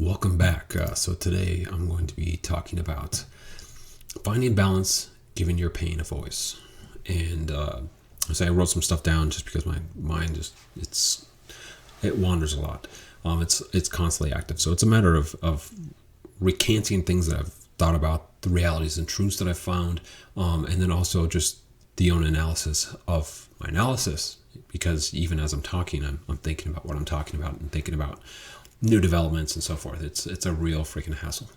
Welcome back. So today I'm going to be talking about finding balance, giving your pain a voice. And I wrote some stuff down just because my mind it wanders a lot. It's constantly active. So it's a matter of recanting things that I've thought about, the realities and truths that I've found, and then also just the own analysis of my analysis. Because even as I'm talking, I'm thinking about what I'm talking about and thinking about new developments and so forth. It's a real freaking hassle.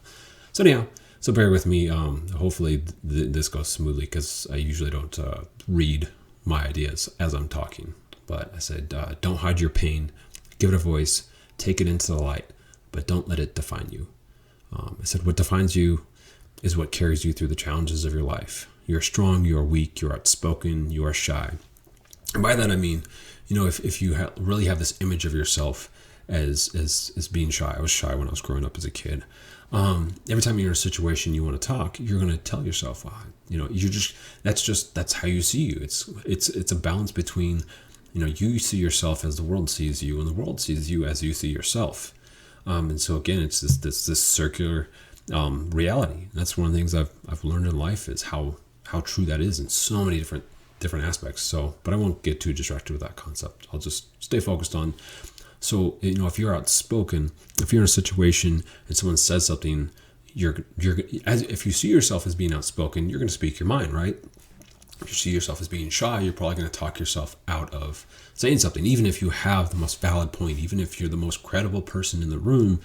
So anyhow, so bear with me. Hopefully this goes smoothly because I usually don't read my ideas as I'm talking. But I said, don't hide your pain, give it a voice, take it into the light, but don't let it define you. I said, what defines you is what carries you through the challenges of your life. You're strong, you're weak, you're outspoken, you are shy. And by that I mean, if you really have this image of yourself as being shy. I was shy when I was growing up as a kid. Every time you're in a situation you want to talk, you're going to tell yourself, that's how you see you. It's a balance between, you see yourself as the world sees you, and the world sees you as you see yourself. And so again, it's this circular reality. That's one of the things I've learned in life is how true that is in so many different aspects. So, but I won't get too distracted with that concept. I'll just stay focused on. So, if you're outspoken, if you're in a situation and someone says something, if you see yourself as being outspoken, you're going to speak your mind, right? If you see yourself as being shy, you're probably going to talk yourself out of saying something, even if you have the most valid point, even if you're the most credible person in the room.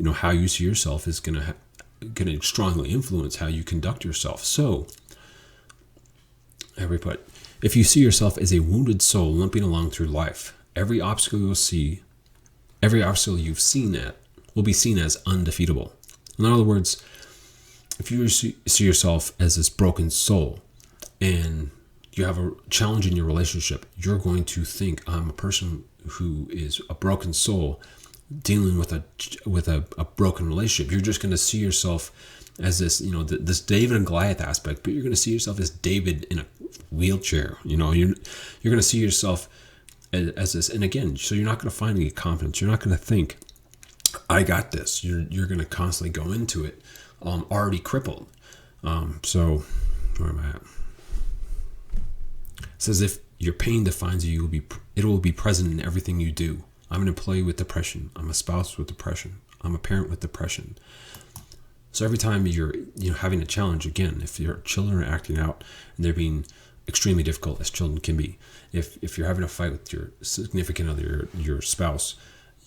How you see yourself is going to strongly influence how you conduct yourself. So, if you see yourself as a wounded soul limping along through life, every obstacle you've seen that will be seen as undefeatable. In other words, if you see yourself as this broken soul and you have a challenge in your relationship, you're going to think, I'm a person who is a broken soul dealing with a broken relationship. You're just going to see yourself as this, this David and Goliath aspect, but you're going to see yourself as David in a wheelchair. You're going to see yourself as this, and again, so you're not going to find any confidence. You're not going to think, I got this. You're going to constantly go into it already crippled. So where am I at? It says, if your pain defines you, it will be present in everything you do. I'm an employee with depression. I'm a spouse with depression. I'm a parent with depression. So every time you're having a challenge, again, if your children are acting out and they're being extremely difficult, as children can be, if you're having a fight with your significant other, your spouse,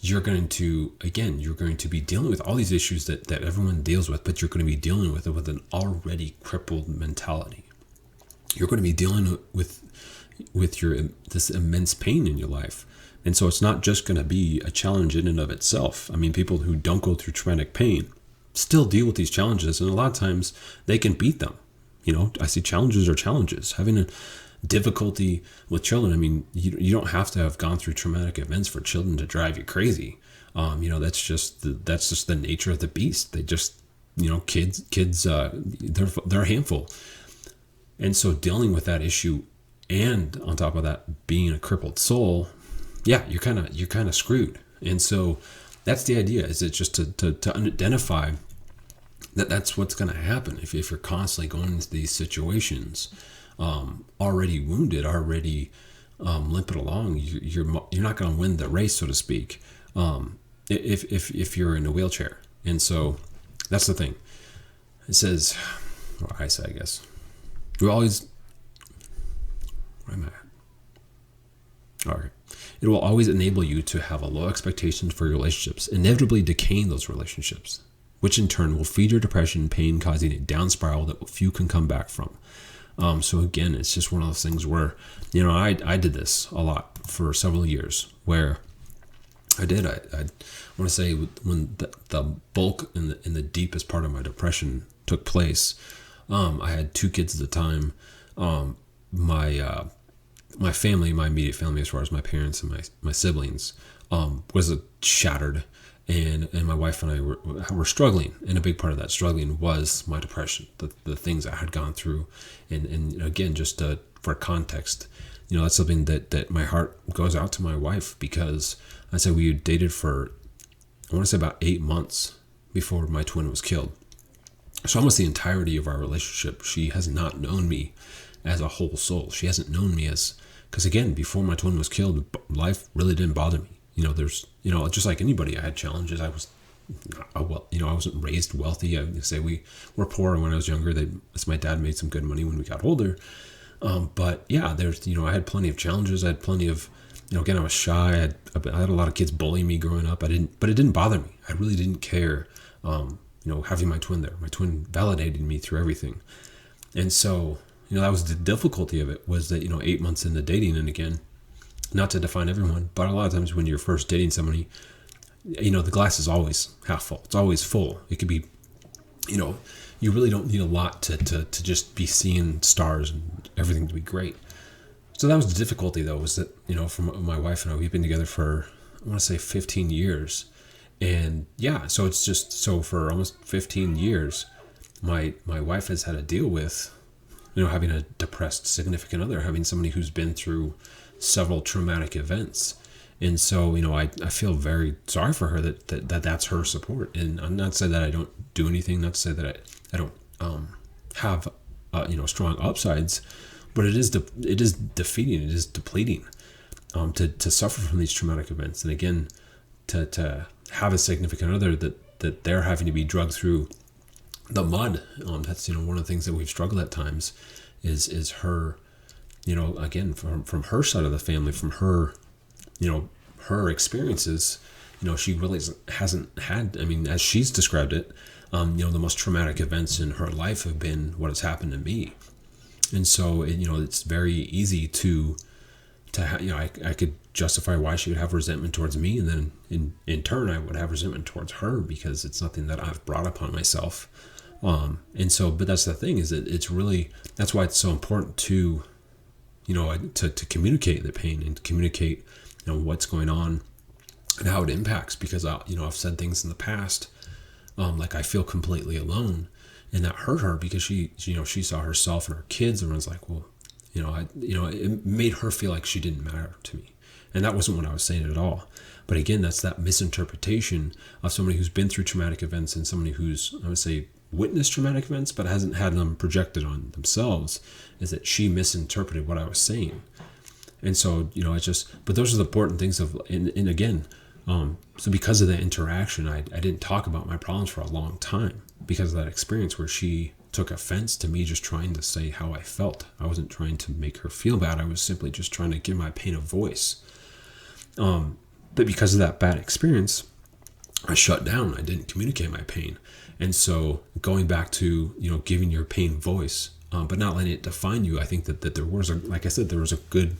you're going to be dealing with all these issues that everyone deals with, but you're going to be dealing with it with an already crippled mentality. You're going to be dealing with this immense pain in your life. And so it's not just going to be a challenge in and of itself. I mean, people who don't go through traumatic pain still deal with these challenges, and a lot of times they can beat them. I see challenges are challenges. Having a difficulty with children, I mean, you don't have to have gone through traumatic events for children to drive you crazy. That's just the nature of the beast. They just, kids, they're a handful. And so dealing with that issue, and on top of that, being a crippled soul, yeah, you're kind of screwed. And so that's the idea, is it just to identify that's what's going to happen if you're constantly going into these situations, already wounded, already limping along. You're not going to win the race, so to speak, if you're in a wheelchair. And so that's the thing. It says, I guess we always. Where am I at? All right. It will always enable you to have a low expectation for your relationships, inevitably decaying those relationships, which in turn will feed your depression and pain, causing a down spiral that few can come back from. So again, it's just one of those things where, I did this a lot for several years, where I want to say when the bulk and the deepest part of my depression took place, I had 2 kids at the time. My family, my immediate family, as far as my parents and my siblings, was shattered. And my wife and I were struggling, and a big part of that struggling was my depression, the things I had gone through. And again, just for context, that's something that my heart goes out to my wife, because I said we dated for I want to say about 8 months before my twin was killed. So almost the entirety of our relationship, she has not known me as a whole soul. She hasn't known me as, because again, before my twin was killed, life really didn't bother me. There's, just like anybody, I had challenges. I was I wasn't raised wealthy. I would say we were poor when I was younger. My dad made some good money when we got older. But yeah, I had plenty of challenges. I had plenty of, again, I was shy. I had a lot of kids bullying me growing up. But it didn't bother me. I really didn't care. Having my twin there, my twin validated me through everything. And so, that was the difficulty of it, was that, 8 months into dating, and again, not to define everyone, but a lot of times when you're first dating somebody, the glass is always half full. It's always full. It could be, you really don't need a lot to just be seeing stars and everything to be great. So that was the difficulty, though, was that, for my wife and I, we've been together for, I want to say 15 years. And yeah, so it's just, so for almost 15 years, my wife has had to deal with, having a depressed significant other, having somebody who's been through several traumatic events. And so, I feel very sorry for her that's her support. And I'm not saying that I don't do anything, not to say that I don't have, strong upsides, but it is defeating, it is depleting to suffer from these traumatic events. And again, to have a significant other that they're having to be drugged through the mud. That's, one of the things that we've struggled at times is her, again, from her side of the family, from her, her experiences, she really hasn't had, as she's described it, the most traumatic events in her life have been what has happened to me. And so, it's very easy to I could justify why she would have resentment towards me, and then in turn I would have resentment towards her because it's something that I've brought upon myself. And so, but that's the thing, is that it's really, that's why it's so important to, to communicate the pain and communicate, what's going on and how it impacts, because I've said things in the past, like I feel completely alone, and that hurt her because she saw herself and her kids and was like, well, it made her feel like she didn't matter to me. And that wasn't what I was saying at all. But again, that's that misinterpretation of somebody who's been through traumatic events and somebody who's, I would say, witnessed traumatic events, but hasn't had them projected on themselves, is that she misinterpreted what I was saying. And so, but those are the important things and again, so because of that interaction, I didn't talk about my problems for a long time because of that experience where she took offense to me just trying to say how I felt. I wasn't trying to make her feel bad. I was simply just trying to give my pain a voice. But because of that bad experience, I shut down. I didn't communicate my pain. And so going back to, giving your pain voice, but not letting it define you, I think that there was, like I said, there was a good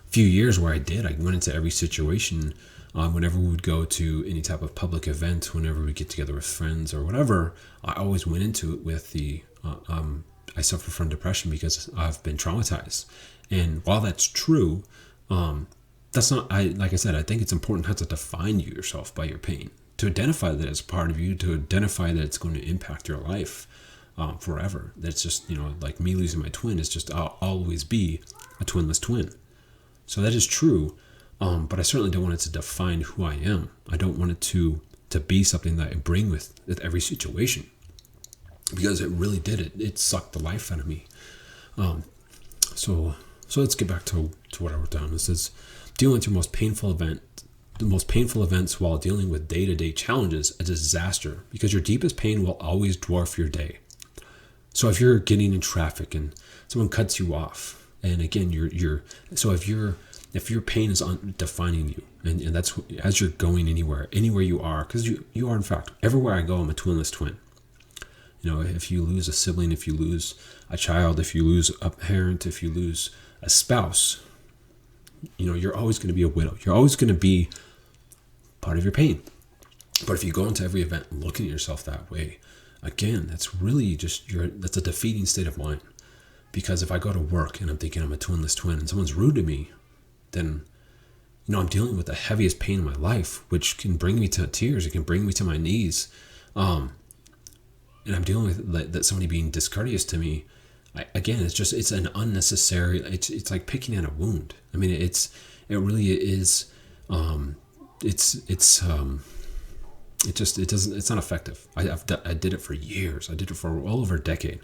few years where I went into every situation. Whenever we would go to any type of public event, whenever we get together with friends or whatever, I always went into it with I suffer from depression because I've been traumatized. And while that's true, that's not, like I said, I think it's important not to define yourself by your pain, to identify that it's part of you, to identify that it's going to impact your life forever. That's just, like me losing my twin is just, I'll always be a twinless twin. So that is true. But I certainly don't want it to define who I am. I don't want it to be something that I bring with every situation, because it really did. It sucked the life out of me. So let's get back to what I wrote down. This is dealing with the most painful events while dealing with day-to-day challenges, a disaster, because your deepest pain will always dwarf your day. So if you're getting in traffic and someone cuts you off, and again, if your pain is defining you, and that's as you're going anywhere you are, because you are, in fact, everywhere I go, I'm a twinless twin. If you lose a sibling, if you lose a child, if you lose a parent, if you lose a spouse, you're always going to be a widow. You're always going to be part of your pain. But if you go into every event looking at yourself that way, again, that's really that's a defeating state of mind. Because if I go to work and I'm thinking I'm a twinless twin and someone's rude to me, then, I'm dealing with the heaviest pain in my life, which can bring me to tears. It can bring me to my knees. And I'm dealing with that somebody being discourteous to me. It's an unnecessary, it's like picking at a wound. it really is, it's not effective. I did it for years. I did it for well over a decade,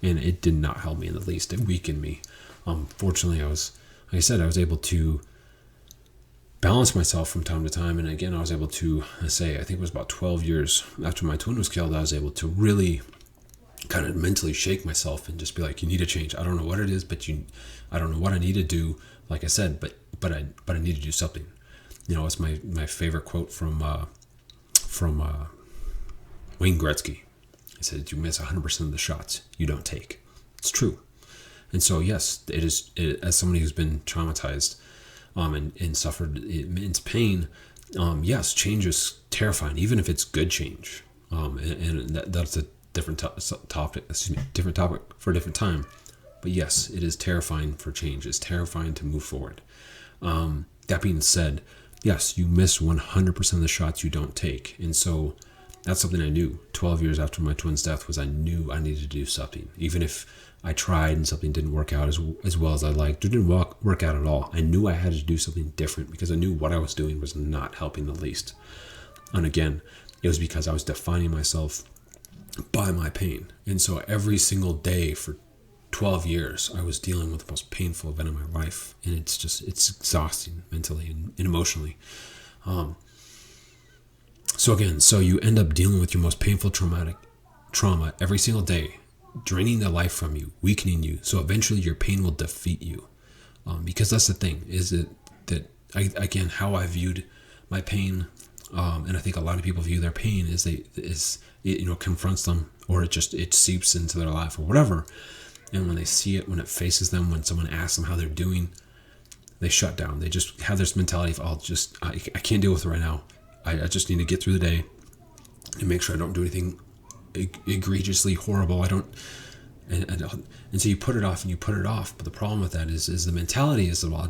and it did not help me in the least. It weakened me. Fortunately, like I said, I was able to balance myself from time to time. And again, I was able to I think it was about 12 years after my twin was killed, I was able to really kind of mentally shake myself and just be like, you need to change. I don't know what it is, but I don't know what I need to do. Like I said, but I need to do something. It's my favorite quote from Wayne Gretzky. He said, you miss 100% of the shots you don't take. It's true. And so, yes, it is, as somebody who's been traumatized and suffered immense pain, yes, change is terrifying, even if it's good change. And that's a different topic for a different time. But yes, it is terrifying for change. It's terrifying to move forward. That being said, yes, you miss 100% of the shots you don't take. And so that's something I knew 12 years after my twin's death was I knew I needed to do something. Even if I tried and something didn't work out as well as I liked, it didn't work out at all. I knew I had to do something different because I knew what I was doing was not helping the least. And again, it was because I was defining myself by my pain. And so every single day for 12 years, I was dealing with the most painful event in my life. And it's exhausting mentally and emotionally. So you end up dealing with your most painful trauma every single day, draining the life from you, weakening you. So eventually your pain will defeat you. Because that's the thing, is that how I viewed my pain, and I think a lot of people view their pain it confronts them, or it seeps into their life or whatever. And when they see it, when it faces them, when someone asks them how they're doing, they shut down. They just have this mentality of, I can't deal with it right now. I just need to get through the day and make sure I don't do anything egregiously horrible. And so you put it off and you put it off. But the problem with that is the mentality is that, well,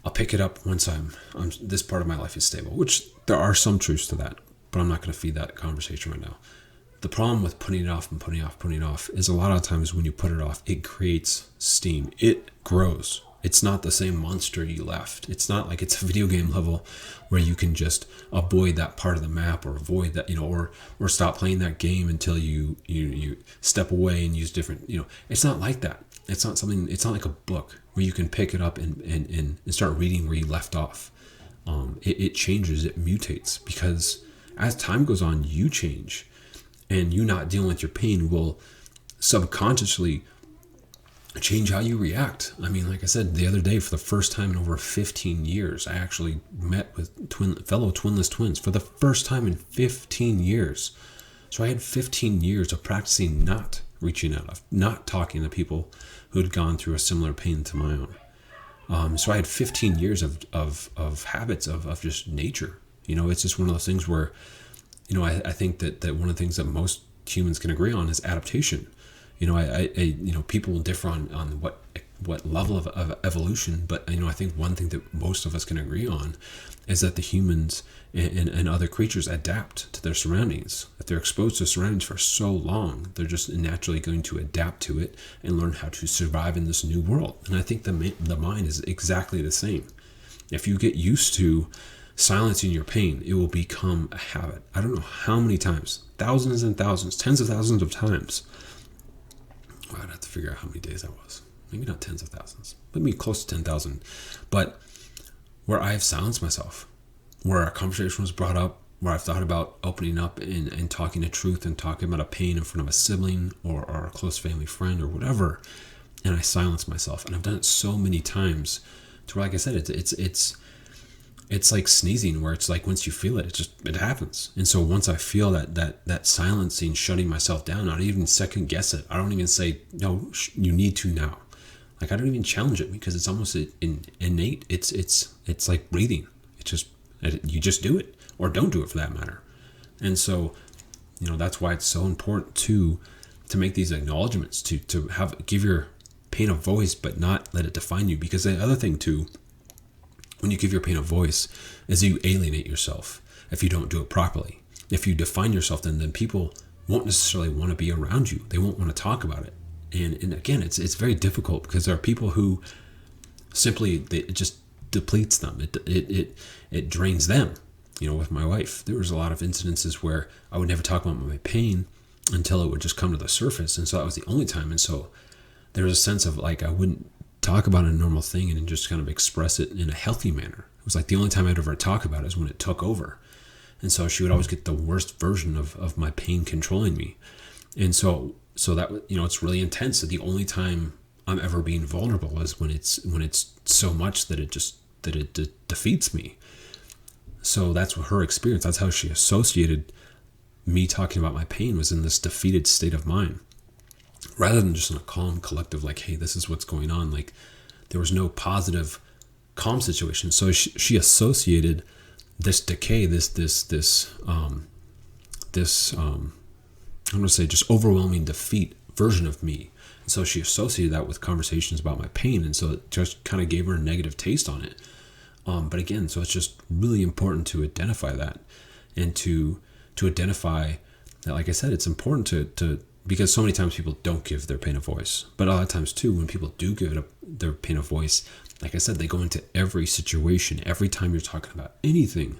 I'll pick it up once I'm this part of my life is stable, which there are some truths to that, but I'm not going to feed that conversation right now. The problem with putting it off and putting it off is a lot of times when you put it off, it creates steam. It grows. It's not the same monster you left. It's not like it's a video game level where you can just avoid that part of the map or avoid that, or stop playing that game until you step away and use different, it's not like that. It's not like a book where you can pick it up and start reading where you left off. It changes, it mutates, because as time goes on, you change, and you not dealing with your pain will subconsciously change how you react. I mean, like I said, the other day, for the first time in over 15 years, I actually met with fellow twinless twins for the first time in 15 years. So I had 15 years of practicing not reaching out, not talking to people who had gone through a similar pain to my own. So I had 15 years of habits of just nature. It's just one of those things where, I think that one of the things that most humans can agree on is adaptation. People will differ on what level of evolution, but I think one thing that most of us can agree on is that the humans and other creatures adapt to their surroundings. If they're exposed to surroundings for so long, they're just naturally going to adapt to it and learn how to survive in this new world. And I think the mind is exactly the same. If you get used to silencing your pain, it will become a habit. I don't know how many times, thousands and thousands, tens of thousands of times. I'd have to figure out how many days that was. Maybe not tens of thousands, but maybe close to 10,000. But where I have silenced myself, where a conversation was brought up, where I've thought about opening up and talking the truth and talking about a pain in front of a sibling or a close family friend or whatever, and I silence myself. And I've done it so many times to where, like I said, it's like sneezing, where it's like once you feel it, it happens. And so once I feel that silencing, shutting myself down, I don't even second guess it. I don't even say, no, you need to now. Like, I don't even challenge it, because it's almost innate. It's like breathing. You just do it, or don't do it for that matter. And so, that's why it's so important to make these acknowledgments, to give your pain a voice, but not let it define you. Because the other thing too, when you give your pain a voice, is you alienate yourself if you don't do it properly. If you define yourself, then people won't necessarily want to be around you. They won't want to talk about it. And again, it's very difficult, because there are people who simply, it just depletes them. It drains them. with my wife, there was a lot of incidences where I would never talk about my pain until it would just come to the surface. And so that was the only time. And so there was a sense of like, I wouldn't talk about a normal thing and just kind of express it in a healthy manner. It was like the only time I'd ever talk about it is when it took over. And so she would always get the worst version of my pain controlling me. And so that, it's really intense that the only time I'm ever being vulnerable is when it's so much that it defeats me. So that's what her experience, that's how she associated me talking about my pain, was in this defeated state of mind, rather than just in a calm, collective, like, hey, this is what's going on. Like, there was no positive, calm situation. So she associated this decay, I'm going to say just overwhelming defeat version of me. And so she associated that with conversations about my pain. And so it just kind of gave her a negative taste on it. But again, so it's just really important to identify that, and to identify that, like I said, it's important to because so many times people don't give their pain a voice. But a lot of times too, when people do give their pain a voice, like I said, they go into every situation, every time you're talking about anything,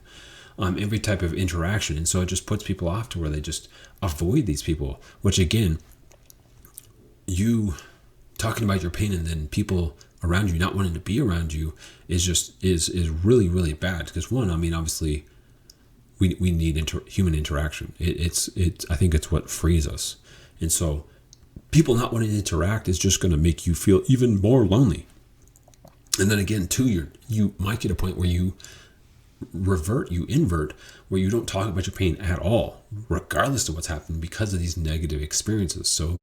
every type of interaction. And so it just puts people off to where they just avoid these people, which again, you talking about your pain and then people around you not wanting to be around you is really, really bad. Because one, I mean, obviously we need human interaction. I think it's what frees us. And so people not wanting to interact is just going to make you feel even more lonely. And then again, too, you might get a point where you invert, where you don't talk about your pain at all, regardless of what's happened, because of these negative experiences. So